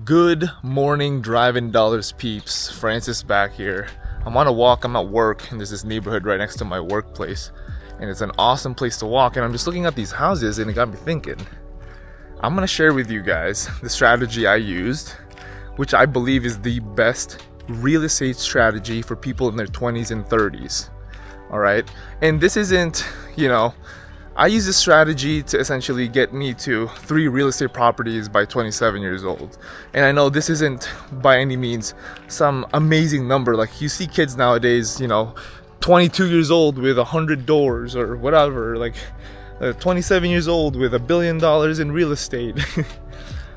Good morning, driving dollars peeps. Francis back here. I'm on a walk. I'm at work, and there's this neighborhood right next to my workplace, and it's an awesome place to walk. And I'm just looking at these houses, and it got me thinking. I'm gonna share with you guys the strategy I used, which I believe is the best real estate strategy for people in their 20s and 30s. All right, and this isn't, I use this strategy to essentially get me to 3 real estate properties by 27 years old. And I know this isn't by any means some amazing number. Like you see kids nowadays, 22 years old with 100 doors or whatever, like 27 years old with $1 billion in real estate.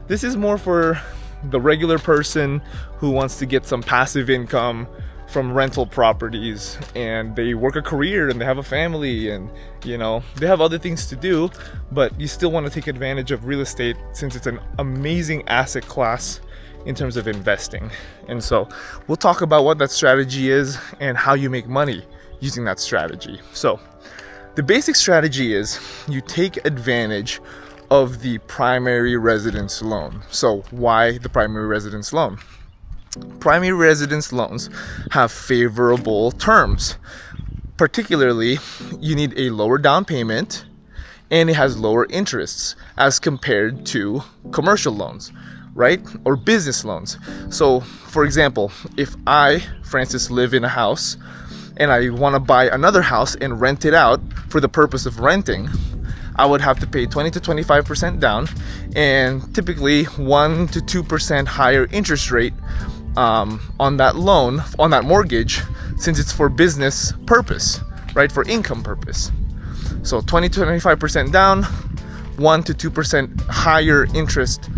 This is more for the regular person who wants to get some passive income from rental properties, and they work a career and they have a family, and they have other things to do, but you still want to take advantage of real estate since it's an amazing asset class in terms of investing. And so we'll talk about what that strategy is and how you make money using that strategy. So the basic strategy is you take advantage of the primary residence loan. So why the primary residence loan? Primary residence loans have favorable terms. Particularly, you need a lower down payment and it has lower interests as compared to commercial loans, right? Or business loans. So, for example, if I, Francis, live in a house and I want to buy another house and rent it out for the purpose of renting, I would have to pay 20 to 25% down and typically 1 to 2% higher interest rate on that loan, on that mortgage, since it's for business purpose, right? For income purpose. So 20 to 25% down, 1 to 2% higher interest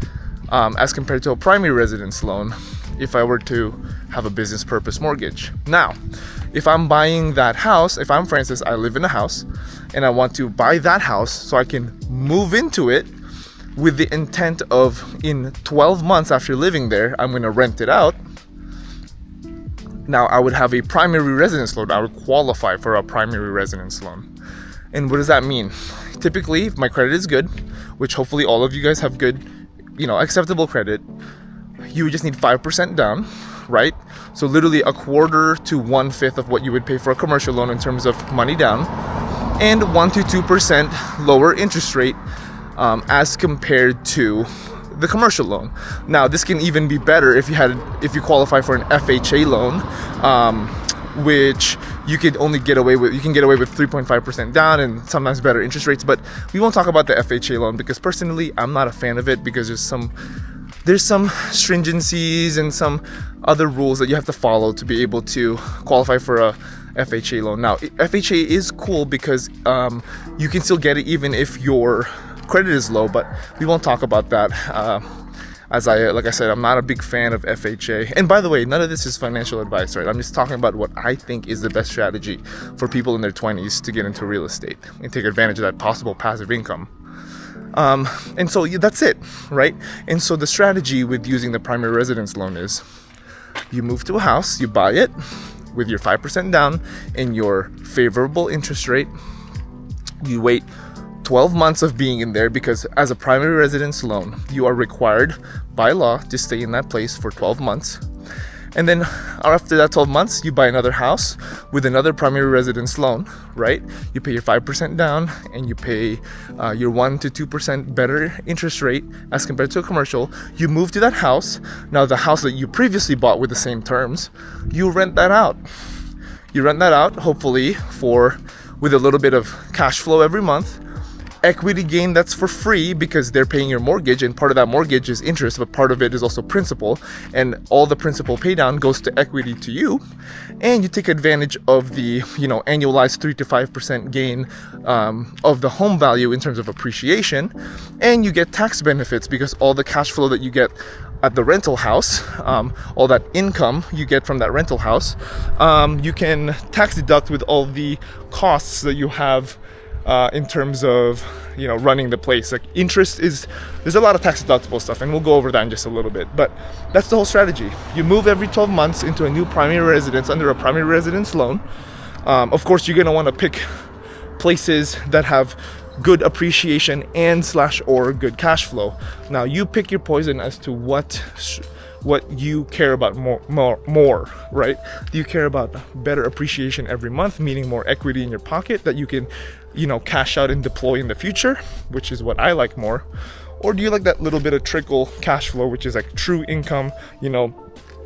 as compared to a primary residence loan if I were to have a business purpose mortgage. Now, if I'm buying that house, if I'm Francis, I live in a house and I want to buy that house so I can move into it with the intent of in 12 months after living there, I'm going to rent it out. Now I would have a primary residence loan. I would qualify for a primary residence loan. And what does that mean? Typically, if my credit is good, which hopefully all of you guys have good, acceptable credit, you would just need 5% down, right? So literally a quarter to 1/5 of what you would pay for a commercial loan in terms of money down, and 1 to 2% lower interest rate as compared to the commercial loan. Now, this can even be better if you qualify for an FHA loan, which you can get away with 3.5% down and sometimes better interest rates. But we won't talk about the FHA loan because personally, I'm not a fan of it because there's some stringencies and some other rules that you have to follow to be able to qualify for a FHA loan. Now, FHA is cool because you can still get it even if your credit is low, but we won't talk about that. Like I said, I'm not a big fan of FHA. And by the way, none of this is financial advice, right? I'm just talking about what I think is the best strategy for people in their 20s to get into real estate and take advantage of that possible passive income. And so that's it, right? And so the strategy with using the primary residence loan is you move to a house, you buy it with your 5% down and your favorable interest rate. You wait 12 months of being in there because as a primary residence loan, you are required by law to stay in that place for 12 months. And then after that 12 months, you buy another house with another primary residence loan, right? You pay your 5% down and you pay your 1 to 2% better interest rate as compared to a commercial. You move to that house. Now the house that you previously bought with the same terms, you rent that out. You rent that out, hopefully with a little bit of cash flow every month. Equity gain that's for free because they're paying your mortgage, and part of that mortgage is interest, but part of it is also principal, and all the principal pay down goes to equity to you, and you take advantage of the annualized 3 to 5% gain of the home value in terms of appreciation, and you get tax benefits because all the cash flow that you get at the rental house, all that income you get from that rental house, you can tax deduct with all the costs that you have in terms of running the place. Like there's a lot of tax deductible stuff, and we'll go over that in just a little bit, but that's the whole strategy. You move every 12 months into a new primary residence under a primary residence loan. Of course, you're going to want to pick places that have good appreciation and slash or good cash flow. Now you pick your poison as to what you care about more, right? Do you care about better appreciation every month, meaning more equity in your pocket that you can, cash out and deploy in the future, which is what I like more? Or do you like that little bit of trickle cash flow, which is like true income,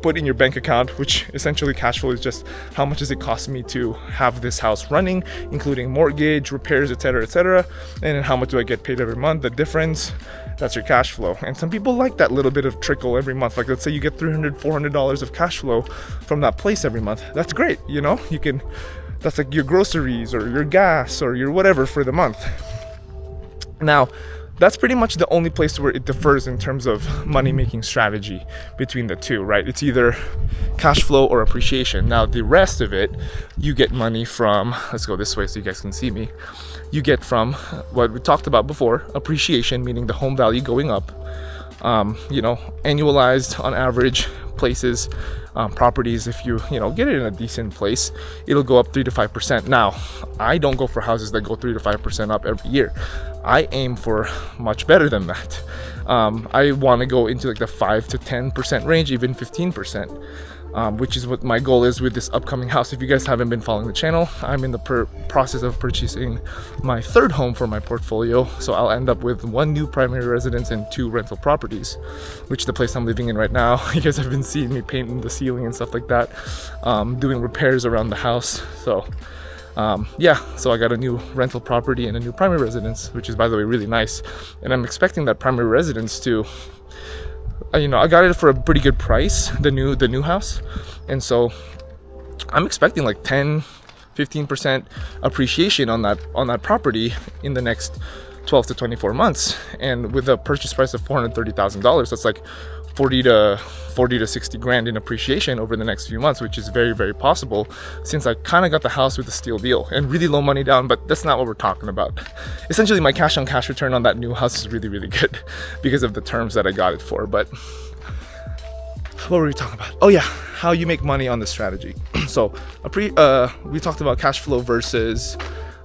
put in your bank account, which essentially cash flow is just how much does it cost me to have this house running, including mortgage, repairs, etc., and then how much do I get paid every month? The difference, that's your cash flow. And some people like that little bit of trickle every month. Like, let's say you get $300-$400 of cash flow from that place every month. That's great. That's like your groceries or your gas or your whatever for the month. Now, that's pretty much the only place where it differs in terms of money-making strategy between the two, right? It's either cash flow or appreciation. Now, the rest of it, you get money from, let's go this way so you guys can see me. You get from what we talked about before, appreciation, meaning the home value going up, annualized on average places, properties, if you get it in a decent place, it'll go up 3 to 5%. Now, I don't go for houses that go 3 to 5% up every year. I aim for much better than that. I want to go into like the 5 to 10% range, even 15%, which is what my goal is with this upcoming house. If you guys haven't been following the channel, I'm in the process of purchasing my third home for my portfolio. So I'll end up with 1 new primary residence and 2 rental properties, which the place I'm living in right now. You guys have been seeing me painting the ceiling and stuff like that, doing repairs around the house. So so I got a new rental property and a new primary residence, which is, by the way, really nice. And I'm expecting that primary residence to, I got it for a pretty good price, the new house. And so I'm expecting like 10-15% appreciation on that property in the next 12 to 24 months. And with a purchase price of $430,000, that's like 40 to 60 grand in appreciation over the next few months, which is very, very possible since I kind of got the house with a steal deal and really low money down. But that's not what we're talking about. Essentially, my cash on cash return on that new house is really, really good because of the terms that I got it for. But what were we talking about? Oh yeah, how you make money on this strategy. So we talked about cash flow versus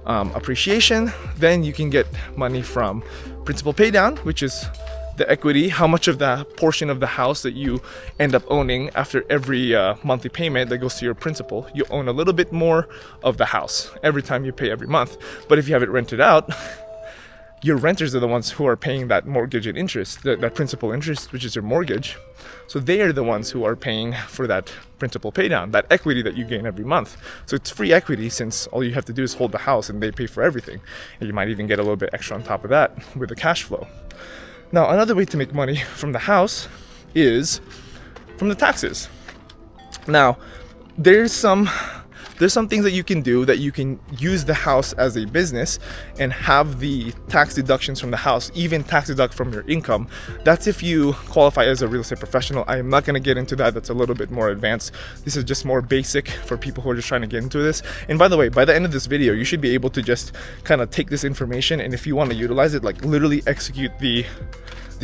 appreciation. Then you can get money from principal pay down, which is the equity, how much of that portion of the house that you end up owning after every monthly payment that goes to your principal. You own a little bit more of the house every time you pay every month. But if you have it rented out, your renters are the ones who are paying that mortgage and interest, that principal interest, which is your mortgage. So they are the ones who are paying for that principal pay down, that equity that you gain every month. So it's free equity since all you have to do is hold the house and they pay for everything. And you might even get a little bit extra on top of that with the cash flow. Now, another way to make money from the house is from the taxes. Now, there's some things that you can do that you can use the house as a business and have the tax deductions from the house, even tax deduct from your income. That's if you qualify as a real estate professional. I am not going to get into that. That's a little bit more advanced. This is just more basic for people who are just trying to get into this. And by the way, by the end of this video, you should be able to just kind of take this information and if you want to utilize it, like literally execute the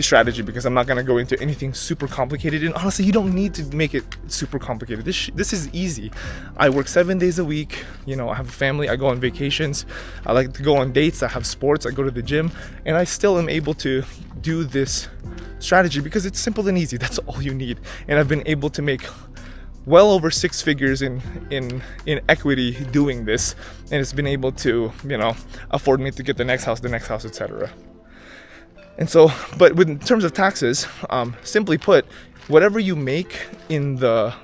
strategy, because I'm not going to go into anything super complicated. And honestly, you don't need to make it super complicated. This is easy. I work 7 days a week. I have a family. I go on vacations. I like to go on dates. I have sports. I go to the gym, and I still am able to do this strategy because it's simple and easy. That's all you need. And I've been able to make well over 6 figures in equity doing this, and it's been able to afford me to get the next house, etc. And so, but in terms of taxes, simply put, whatever you make in the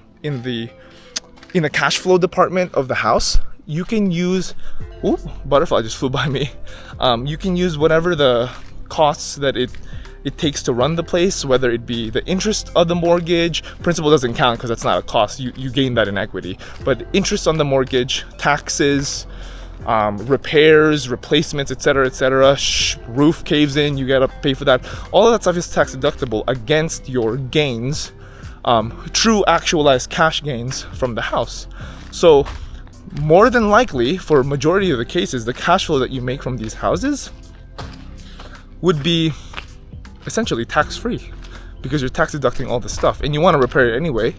cash flow department of the house, you can use. Ooh, butterfly just flew by me. You can use whatever the costs that it takes to run the place, whether it be the interest of the mortgage. Principal doesn't count because that's not a cost. You gain that in equity. But interest on the mortgage, taxes, repairs, replacements, etc. Roof caves in, you gotta pay for that. All of that stuff is tax deductible against your gains, true actualized cash gains from the house. So more than likely, for a majority of the cases, the cash flow that you make from these houses would be essentially tax-free because you're tax deducting all this stuff and you want to repair it anyway.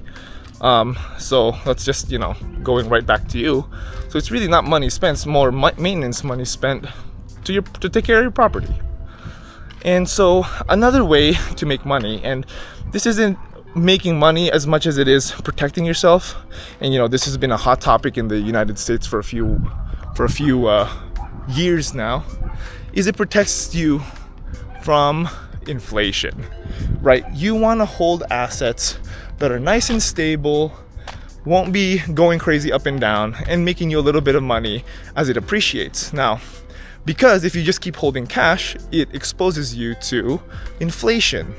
So that's just going right back to you. So it's really not money spent, it's more maintenance money spent to take care of your property. And so another way to make money, and this isn't making money as much as it is protecting yourself, and this has been a hot topic in the United States for a few years now, is it protects you from inflation, right? You want to hold assets that are nice and stable, won't be going crazy up and down, and making you a little bit of money as it appreciates. Now, because if you just keep holding cash, it exposes you to inflation.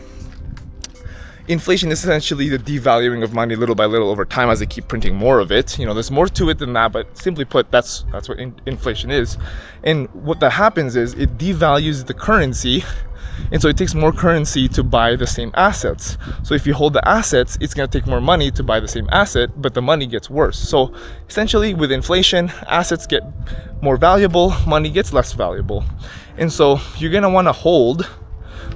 Inflation is essentially the devaluing of money little by little over time as they keep printing more of it. There's more to it than that, but simply put, that's what inflation is. And what that happens is it devalues the currency, and so it takes more currency to buy the same assets. So if you hold the assets, it's going to take more money to buy the same asset, but the money gets worse. So essentially with inflation, assets get more valuable, money gets less valuable. And so you're going to want to hold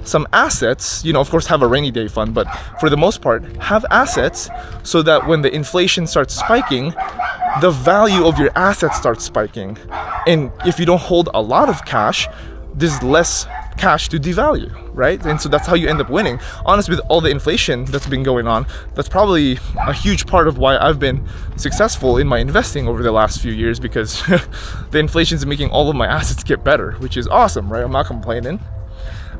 some assets, of course have a rainy day fund, but for the most part, have assets so that when the inflation starts spiking, the value of your assets starts spiking. And if you don't hold a lot of cash, there's less cash to devalue, right? And so that's how you end up winning. Honestly, with all the inflation that's been going on, that's probably a huge part of why I've been successful in my investing over the last few years, because the inflation is making all of my assets get better, which is awesome, right? I'm not complaining.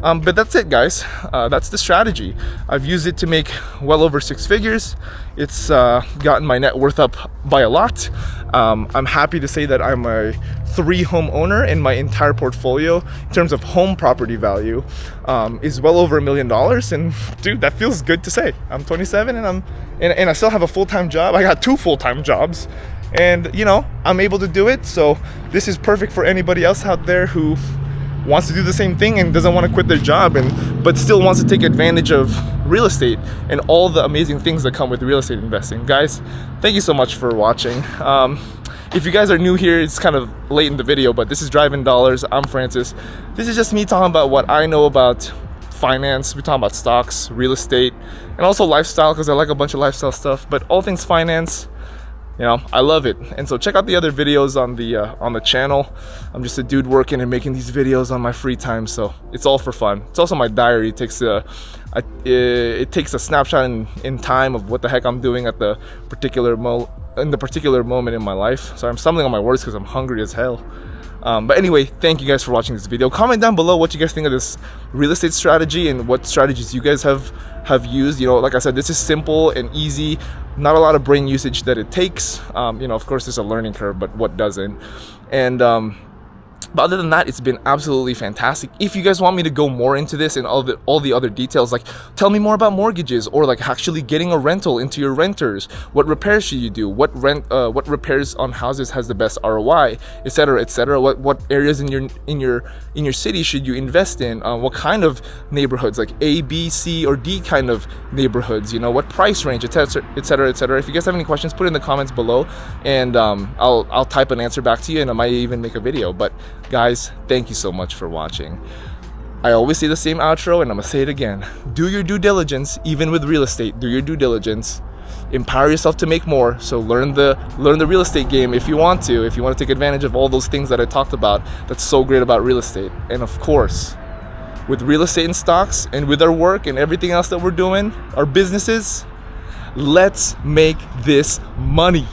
But that's it, guys. That's the strategy. I've used it to make well over 6 figures. It's gotten my net worth up by a lot. I'm happy to say that I'm a 3-home owner, and my entire portfolio in terms of home property value is well over $1 million. And dude, that feels good to say. I'm 27 and I still have a full-time job. I got 2 full-time jobs, and I'm able to do it. So this is perfect for anybody else out there who wants to do the same thing and doesn't want to quit their job, but still wants to take advantage of real estate and all the amazing things that come with real estate investing. Guys, thank you so much for watching. If you guys are new here, it's kind of late in the video, but this is Driving Dollars. I'm Francis. This is just me talking about what I know about finance. We're talking about stocks, real estate, and also lifestyle, because I like a bunch of lifestyle stuff, but all things finance, I love it. And so check out the other videos on the channel. I'm just a dude working and making these videos on my free time, so it's all for fun. It's also my diary. It takes a snapshot in time of what the heck I'm doing at the particular moment in my life. So I'm stumbling on my words because I'm hungry as hell. But anyway, thank you guys for watching this video. Comment down below what you guys think of this real estate strategy and what strategies you guys have used. Like I said, this is simple and easy, not a lot of brain usage that it takes. Of course there's a learning curve, but what doesn't? And but other than that, it's been absolutely fantastic. If you guys want me to go more into this and all the other details, like tell me more about mortgages, or like actually getting a rental into your renters, what repairs should you do, what repairs on houses has the best ROI, etc., etc. What areas in your city should you invest in? What kind of neighborhoods, like A, B, C, or D kind of neighborhoods? What price range, etc., etc., etc. If you guys have any questions, put it in the comments below, and I'll type an answer back to you, and I might even make a video. But guys, thank you so much for watching. I always say the same outro, and I'm gonna say it again. Do your due diligence, even with real estate. Do your due diligence. Empower yourself to make more. So learn the real estate game if you want to take advantage of all those things that I talked about. That's so great about real estate. And of course, with real estate and stocks, and with our work and everything else that we're doing, our businesses, let's make this money.